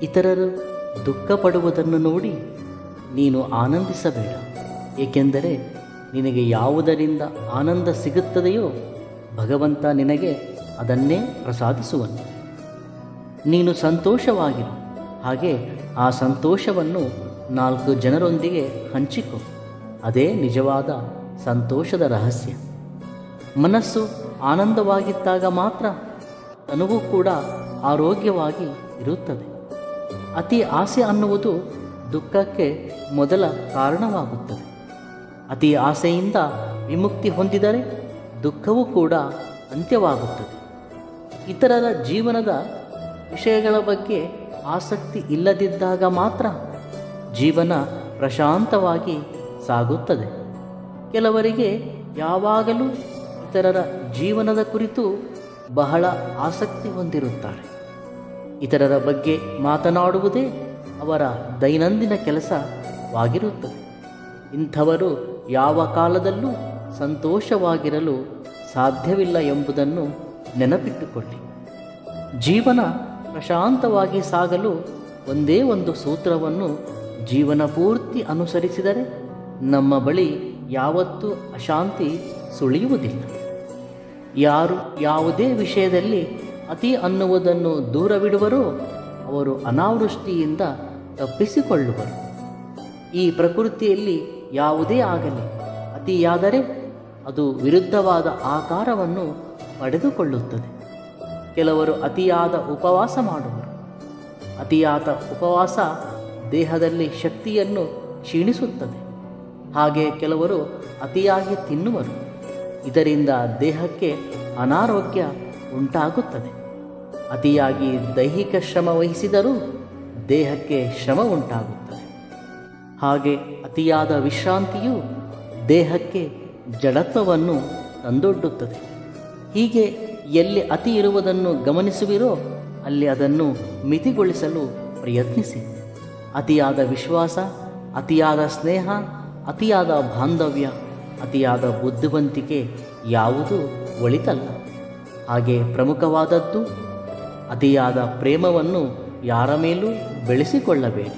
ಇತರರು ದುಃಖ ಪಡುವುದನ್ನು ನೋಡಿ ನೀನು ಆನಂದಿಸಬೇಡ, ಏಕೆಂದರೆ ನಿನಗೆ ಯಾವುದರಿಂದ ಆನಂದ ಸಿಗುತ್ತದೆಯೋ ಭಗವಂತ ನಿನಗೆ ಅದನ್ನೇ ಪ್ರಸಾದಿಸುವನು. ನೀನು ಸಂತೋಷವಾಗಿರು, ಹಾಗೆ ಆ ಸಂತೋಷವನ್ನು 4 ಜನರೊಂದಿಗೆ ಹಂಚಿಕೊ. ಅದೇ ನಿಜವಾದ ಸಂತೋಷದ ರಹಸ್ಯ. ಮನಸ್ಸು ಆನಂದವಾಗಿದ್ದಾಗ ಮಾತ್ರ ತನಗೂ ಕೂಡ ಆರೋಗ್ಯವಾಗಿ ಇರುತ್ತದೆ. ಅತಿ ಆಸೆ ಅನ್ನುವುದು ದುಃಖಕ್ಕೆ ಮೊದಲ ಕಾರಣವಾಗುತ್ತದೆ. ಅತಿ ಆಸೆಯಿಂದ ವಿಮುಕ್ತಿ ಹೊಂದಿದರೆ ದುಃಖವೂ ಕೂಡ ಅಂತ್ಯವಾಗುತ್ತದೆ. ಇತರರ ಜೀವನದ ವಿಷಯಗಳ ಬಗ್ಗೆ ಆಸಕ್ತಿ ಇಲ್ಲದಿದ್ದಾಗ ಮಾತ್ರ ಜೀವನ ಪ್ರಶಾಂತವಾಗಿ ಸಾಗುತ್ತದೆ. ಕೆಲವರಿಗೆ ಯಾವಾಗಲೂ ಇತರರ ಜೀವನದ ಕುರಿತು ಬಹಳ ಆಸಕ್ತಿ ಹೊಂದಿರುತ್ತಾರೆ. ಇತರರ ಬಗ್ಗೆ ಮಾತನಾಡುವುದೇ ಅವರ ದೈನಂದಿನ ಕೆಲಸವಾಗಿರುತ್ತದೆ. ಇಂಥವರು ಯಾವ ಕಾಲದಲ್ಲೂ ಸಂತೋಷವಾಗಿರಲು ಸಾಧ್ಯವಿಲ್ಲ ಎಂಬುದನ್ನು ನೆನಪಿಟ್ಟುಕೊಳ್ಳಿ. ಜೀವನ ಪ್ರಶಾಂತವಾಗಿ ಸಾಗಲು ಒಂದೇ ಒಂದು ಸೂತ್ರವನ್ನು ಜೀವನ ಪೂರ್ತಿ ಅನುಸರಿಸಿದರೆ ನಮ್ಮ ಬಳಿ ಯಾವತ್ತೂ ಅಶಾಂತಿ ಸುಳಿಯುವುದಿಲ್ಲ. ಯಾರು ಯಾವುದೇ ವಿಷಯದಲ್ಲಿ ಅತಿ ಅನ್ನುವುದನ್ನು ದೂರವಿಡುವರೋ ಅವರು ಅನಾವೃಷ್ಟಿಯಿಂದ ತಪ್ಪಿಸಿಕೊಳ್ಳುವರು. ಈ ಪ್ರಕೃತಿಯಲ್ಲಿ ಯಾವುದೇ ಆಗಲಿ ಅತಿಯಾದರೆ ಅದು ವಿರುದ್ಧವಾದ ಆಕಾರವನ್ನು ಪಡೆದುಕೊಳ್ಳುತ್ತದೆ. ಕೆಲವರು ಅತಿಯಾದ ಉಪವಾಸ ಮಾಡುವರು. ಅತಿಯಾದ ಉಪವಾಸ ದೇಹದಲ್ಲಿ ಶಕ್ತಿಯನ್ನು ಕ್ಷೀಣಿಸುತ್ತದೆ. ಹಾಗೆ ಕೆಲವರು ಅತಿಯಾಗಿ ತಿನ್ನುವರು. ಇದರಿಂದ ದೇಹಕ್ಕೆ ಅನಾರೋಗ್ಯ ಉಂಟಾಗುತ್ತದೆ. ಅತಿಯಾಗಿ ದೈಹಿಕ ಶ್ರಮ ವಹಿಸಿದರೂ ದೇಹಕ್ಕೆ ಶ್ರಮ ಉಂಟಾಗುತ್ತದೆ. ಹಾಗೆ ಅತಿಯಾದ ವಿಶ್ರಾಂತಿಯು ದೇಹಕ್ಕೆ ಜಡತ್ವವನ್ನು ತಂದೊಡ್ಡುತ್ತದೆ. ಹೀಗೆ ಎಲ್ಲಿ ಅತಿ ಇರುವುದನ್ನು ಗಮನಿಸುವಿರೋ ಅಲ್ಲಿ ಅದನ್ನು ಮಿತಿಗೊಳಿಸಲು ಪ್ರಯತ್ನಿಸಿ. ಅತಿಯಾದ ವಿಶ್ವಾಸ, ಅತಿಯಾದ ಸ್ನೇಹ, ಅತಿಯಾದ ಬಾಂಧವ್ಯ, ಅತಿಯಾದ ಬುದ್ಧಿವಂತಿಕೆ ಯಾವುದೂ ಒಳಿತಲ್ಲ. ಹಾಗೆ ಪ್ರಮುಖವಾದದ್ದು ಅತಿಯಾದ ಪ್ರೇಮವನ್ನು ಯಾರ ಮೇಲೂ ಬೆಳೆಸಿಕೊಳ್ಳಬೇಡಿ.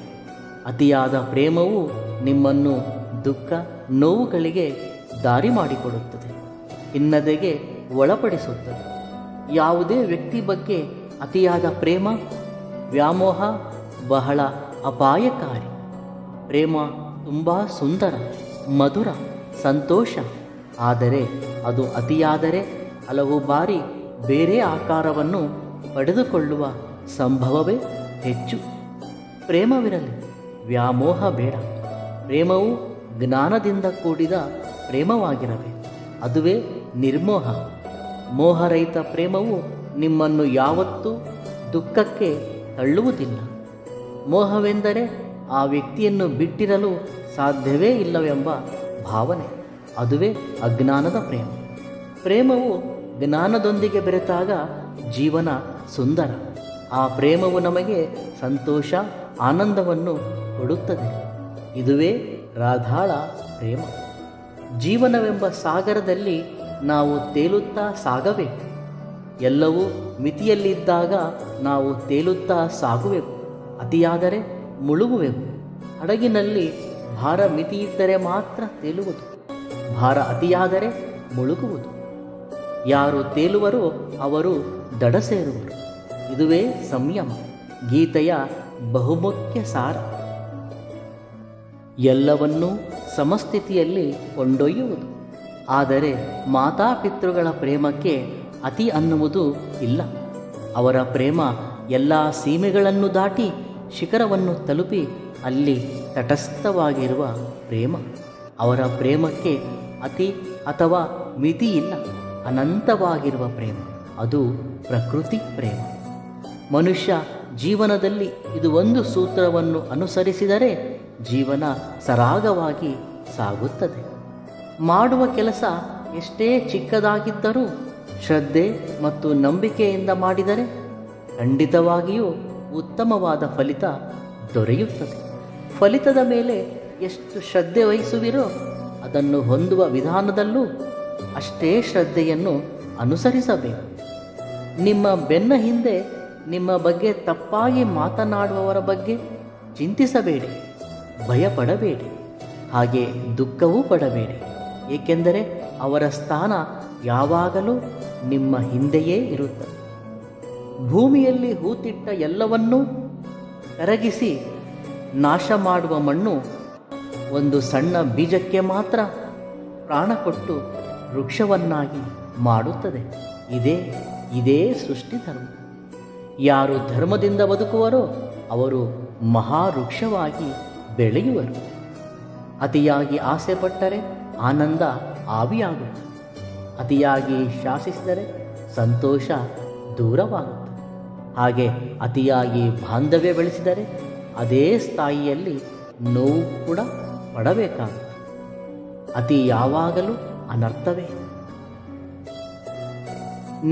ಅತಿಯಾದ ಪ್ರೇಮವು ನಿಮ್ಮನ್ನು ದುಃಖ ನೋವುಗಳಿಗೆ ದಾರಿ ಮಾಡಿಕೊಡುತ್ತದೆ, ಹಿನ್ನದೆಗೆ ಒಳಪಡಿಸುತ್ತದೆ. ಯಾವುದೇ ವ್ಯಕ್ತಿ ಬಗ್ಗೆ ಅತಿಯಾದ ಪ್ರೇಮ, ವ್ಯಾಮೋಹ ಬಹಳ ಅಪಾಯಕಾರಿ. ಪ್ರೇಮ ತುಂಬ ಸುಂದರ, ಮಧುರ, ಸಂತೋಷ. ಆದರೆ ಅದು ಅತಿಯಾದರೆ ಹಲವು ಬಾರಿ ಬೇರೆ ಆಕಾರವನ್ನು ಪಡೆದುಕೊಳ್ಳುವ ಸಂಭವವೇ ಹೆಚ್ಚು. ಪ್ರೇಮವಿರಲಿ, ವ್ಯಾಮೋಹ ಬೇಡ. ಪ್ರೇಮವು ಜ್ಞಾನದಿಂದ ಕೂಡಿದ ಪ್ರೇಮವಾಗಿರಬೇಕು. ಅದುವೇ ನಿರ್ಮೋಹ. ಮೋಹರಹಿತ ಪ್ರೇಮವು ನಿಮ್ಮನ್ನು ಯಾವತ್ತೂ ದುಃಖಕ್ಕೆ ತಳ್ಳುವುದಿಲ್ಲ. ಮೋಹವೆಂದರೆ ಆ ವ್ಯಕ್ತಿಯನ್ನು ಬಿಟ್ಟಿರಲು ಸಾಧ್ಯವೇ ಇಲ್ಲವೆಂಬ ಭಾವನೆ. ಅದುವೇ ಅಜ್ಞಾನದ ಪ್ರೇಮ. ಪ್ರೇಮವು ಜ್ಞಾನದೊಂದಿಗೆ ಬೆರೆತಾಗ ಜೀವನ ಸುಂದರ. ಆ ಪ್ರೇಮವು ನಮಗೆ ಸಂತೋಷ, ಆನಂದವನ್ನು ಕೊಡುತ್ತದೆ. ಇದುವೇ ರಾಧಾಳ ಪ್ರೇಮ. ಜೀವನವೆಂಬ ಸಾಗರದಲ್ಲಿ ನಾವು ತೇಲುತ್ತಾ ಸಾಗಬೇಕು. ಎಲ್ಲವೂ ಮಿತಿಯಲ್ಲಿದ್ದಾಗ ನಾವು ತೇಲುತ್ತಾ ಸಾಗುವೆವು. ಅತಿಯಾದರೆ ಮುಳುಗುವೆವು. ಹಡಗಿನಲ್ಲಿ ಭಾರ ಮಿತಿಯಿದ್ದರೆ ಮಾತ್ರ ತೇಲುವುದು, ಭಾರ ಅತಿಯಾದರೆ ಮುಳುಗುವುದು. ಯಾರು ತೇಲುವರೋ ಅವರು ದಡ ಸೇರುವರು. ಇದುವೇ ಸಂಯಮ, ಗೀತೆಯ ಬಹುಮುಖ್ಯ ಸಾರ. ಎಲ್ಲವನ್ನೂ ಸಮಸ್ಥಿತಿಯಲ್ಲಿ ಕೊಂಡೊಯ್ಯುವುದು. ಆದರೆ ಮಾತಾಪಿತೃಗಳ ಪ್ರೇಮಕ್ಕೆ ಅತಿ ಅನ್ನುವುದು ಇಲ್ಲ. ಅವರ ಪ್ರೇಮ ಎಲ್ಲ ಸೀಮೆಗಳನ್ನು ದಾಟಿ ಶಿಖರವನ್ನು ತಲುಪಿ ಅಲ್ಲಿ ತಟಸ್ಥವಾಗಿರುವ ಪ್ರೇಮ. ಅವರ ಪ್ರೇಮಕ್ಕೆ ಅತಿ ಅಥವಾ ಮಿತಿ ಇಲ್ಲ, ಅನಂತವಾಗಿರುವ ಪ್ರೇಮ. ಅದು ಪ್ರಕೃತಿ ಪ್ರೇಮ. ಮನುಷ್ಯ ಜೀವನದಲ್ಲಿ ಇದು ಒಂದು ಸೂತ್ರವನ್ನು ಅನುಸರಿಸಿದರೆ ಜೀವನ ಸರಾಗವಾಗಿ ಸಾಗುತ್ತದೆ. ಮಾಡುವ ಕೆಲಸ ಎಷ್ಟೇ ಚಿಕ್ಕದಾಗಿದ್ದರೂ ಶ್ರದ್ಧೆ ಮತ್ತು ನಂಬಿಕೆಯಿಂದ ಮಾಡಿದರೆ ಖಂಡಿತವಾಗಿಯೂ ಉತ್ತಮವಾದ ಫಲಿತ ದೊರೆಯುತ್ತದೆ. ಫಲಿತದ ಮೇಲೆ ಎಷ್ಟು ಶ್ರದ್ಧೆ ವಹಿಸುವಿರೋ ಅದನ್ನು ಹೊಂದುವ ವಿಧಾನದಲ್ಲೂ ಅಷ್ಟೇ ಶ್ರದ್ಧೆಯನ್ನು ಅನುಸರಿಸಬೇಕು. ನಿಮ್ಮ ಬೆನ್ನ ಹಿಂದೆ ನಿಮ್ಮ ಬಗ್ಗೆ ತಪ್ಪಾಗಿ ಮಾತನಾಡುವವರ ಬಗ್ಗೆ ಚಿಂತಿಸಬೇಡಿ, ಭಯಪಡಬೇಡಿ, ಹಾಗೆ ದುಃಖವೂ ಪಡಬೇಡಿ. ಏಕೆಂದರೆ ಅವರ ಸ್ಥಾನ ಯಾವಾಗಲೂ ನಿಮ್ಮ ಹಿಂದೆಯೇ ಇರುತ್ತದೆ. ಭೂಮಿಯಲ್ಲಿ ಹೂತಿಟ್ಟ ಎಲ್ಲವನ್ನೂ ಕರಗಿಸಿ ನಾಶ ಮಾಡುವ ಮಣ್ಣು ಒಂದು ಸಣ್ಣ ಬೀಜಕ್ಕೆ ಮಾತ್ರ ಪ್ರಾಣ ಕೊಟ್ಟು ವೃಕ್ಷವನ್ನಾಗಿ ಮಾಡುತ್ತದೆ. ಇದೇ ಸೃಷ್ಟಿ ಧರ್ಮ. ಯಾರು ಧರ್ಮದಿಂದ ಬದುಕುವರೋ ಅವರು ಮಹಾವೃಕ್ಷವಾಗಿ ಬೆಳೆಯುವರು. ಅತಿಯಾಗಿ ಆಸೆ ಪಟ್ಟರೆ ಆನಂದ ಆವಿಯಾಗುತ್ತದೆ. ಅತಿಯಾಗಿ ಶಾಸಿಸಿದರೆ ಸಂತೋಷ ದೂರವಾಗುತ್ತದೆ. ಹಾಗೆ ಅತಿಯಾಗಿ ಬಾಂಧವ್ಯ ಬೆಳೆಸಿದರೆ ಅದೇ ಸ್ಥಾಯಿಯಲ್ಲಿ ನೋವು ಕೂಡ ಪಡಬೇಕಾಗುತ್ತದೆ. ಅತಿ ಯಾವಾಗಲೂ ಅನರ್ಥವೇ.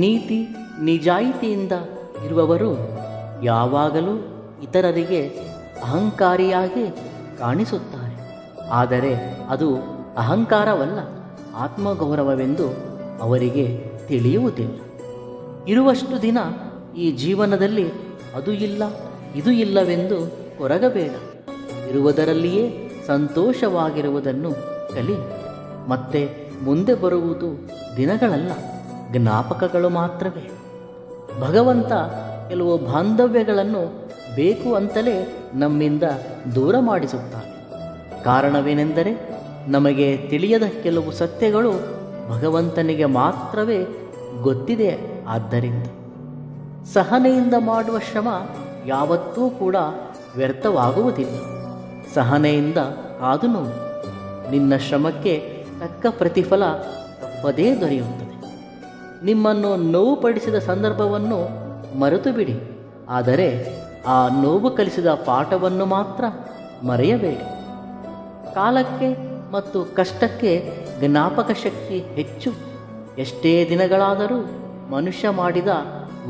ನೀತಿ ನಿಜಾಯಿತಿಯಿಂದ ಇರುವವರು ಯಾವಾಗಲೂ ಇತರರಿಗೆ ಅಹಂಕಾರಿಯಾಗಿ ಕಾಣಿಸುತ್ತಾರೆ. ಆದರೆ ಅದು ಅಹಂಕಾರವಲ್ಲ, ಆತ್ಮಗೌರವವೆಂದು ಅವರಿಗೆ ತಿಳಿಯುವುದಿಲ್ಲ. ಇರುವಷ್ಟು ದಿನ ಈ ಜೀವನದಲ್ಲಿ ಅದು ಇಲ್ಲ ಇದು ಇಲ್ಲವೆಂದು ಕೊರಗಬೇಡ. ಇರುವುದರಲ್ಲಿಯೇ ಸಂತೋಷವಾಗಿರುವುದನ್ನು ಕಲಿ. ಮತ್ತೆ ಮುಂದೆ ಬರುವುದು ದಿನಗಳಲ್ಲ, ಜ್ಞಾಪಕಗಳು ಮಾತ್ರವೇ. ಭಗವಂತ ಕೆಲವು ಬಾಂಧವ್ಯಗಳನ್ನು ಬೇಕು ಅಂತಲೇ ನಮ್ಮಿಂದ ದೂರ ಮಾಡಿಸುತ್ತಾನೆ. ಕಾರಣವೇನೆಂದರೆ ನಮಗೆ ತಿಳಿಯದ ಕೆಲವು ಸತ್ಯಗಳು ಭಗವಂತನಿಗೆ ಮಾತ್ರವೇ ಗೊತ್ತಿದೆ. ಆದ್ದರಿಂದ ಸಹನೆಯಿಂದ ಮಾಡುವ ಶ್ರಮ ಯಾವತ್ತೂ ಕೂಡ ವ್ಯರ್ಥವಾಗುವುದಿಲ್ಲ. ಸಹನೆಯಿಂದ ಕಾದು ನೋಡು, ನಿನ್ನ ಶ್ರಮಕ್ಕೆ ತಕ್ಕ ಪ್ರತಿಫಲ ತಪ್ಪದೇ ದೊರೆಯುತ್ತದೆ. ನಿಮ್ಮನ್ನು ನೋವುಪಡಿಸಿದ ಸಂದರ್ಭವನ್ನು ಮರೆತು ಬಿಡಿ, ಆದರೆ ಆ ನೋವು ಕಲಿಸಿದ ಪಾಠವನ್ನು ಮಾತ್ರ ಮರೆಯಬೇಡಿ. ಕಾಲಕ್ಕೆ ಮತ್ತು ಕಷ್ಟಕ್ಕೆ ಜ್ಞಾಪಕ ಶಕ್ತಿ ಹೆಚ್ಚು. ಎಷ್ಟೇ ದಿನಗಳಾದರೂ ಮನುಷ್ಯ ಮಾಡಿದ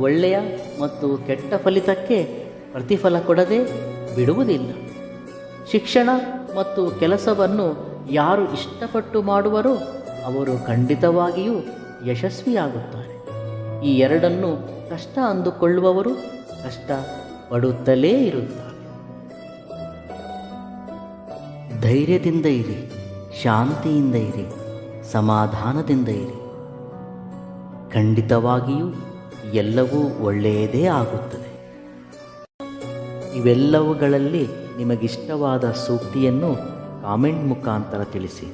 ಒಳ್ಳೆಯ ಮತ್ತು ಕೆಟ್ಟ ಫಲಿತಕ್ಕೆ ಪ್ರತಿಫಲ ಕೊಡದೆ ಬಿಡುವುದಿಲ್ಲ. ಶಿಕ್ಷಣ ಮತ್ತು ಕೆಲಸವನ್ನು ಯಾರು ಇಷ್ಟಪಟ್ಟು ಮಾಡುವರೋ ಅವರು ಖಂಡಿತವಾಗಿಯೂ ಯಶಸ್ವಿಯಾಗುತ್ತಾರೆ. ಈ ಎರಡನ್ನು ಕಷ್ಟ ಅಂದುಕೊಳ್ಳುವವರು ಕಷ್ಟ ಪಡುತ್ತಲೇ ಇರುತ್ತಾರೆ. ಧೈರ್ಯದಿಂದ ಇರಿ, ಶಾಂತಿಯಿಂದ ಇರಿ, ಸಮಾಧಾನದಿಂದ ಇರಿ. ಖಂಡಿತವಾಗಿಯೂ ಎಲ್ಲವೂ ಒಳ್ಳೆಯದೇ ಆಗುತ್ತದೆ. ಇವೆಲ್ಲವುಗಳಲ್ಲಿ ನಿಮಗಿಷ್ಟವಾದ ಸೂಕ್ತಿಯನ್ನು ಕಾಮೆಂಟ್ ಮುಖಾಂತರ ತಿಳಿಸಿ.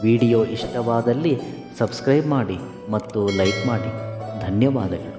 ವಿಡಿಯೋ ಇಷ್ಟವಾದಲ್ಲಿ ಸಬ್ಸ್ಕ್ರೈಬ್ ಮಾಡಿ ಮತ್ತು ಲೈಕ್ ಮಾಡಿ. ಧನ್ಯವಾದಗಳು.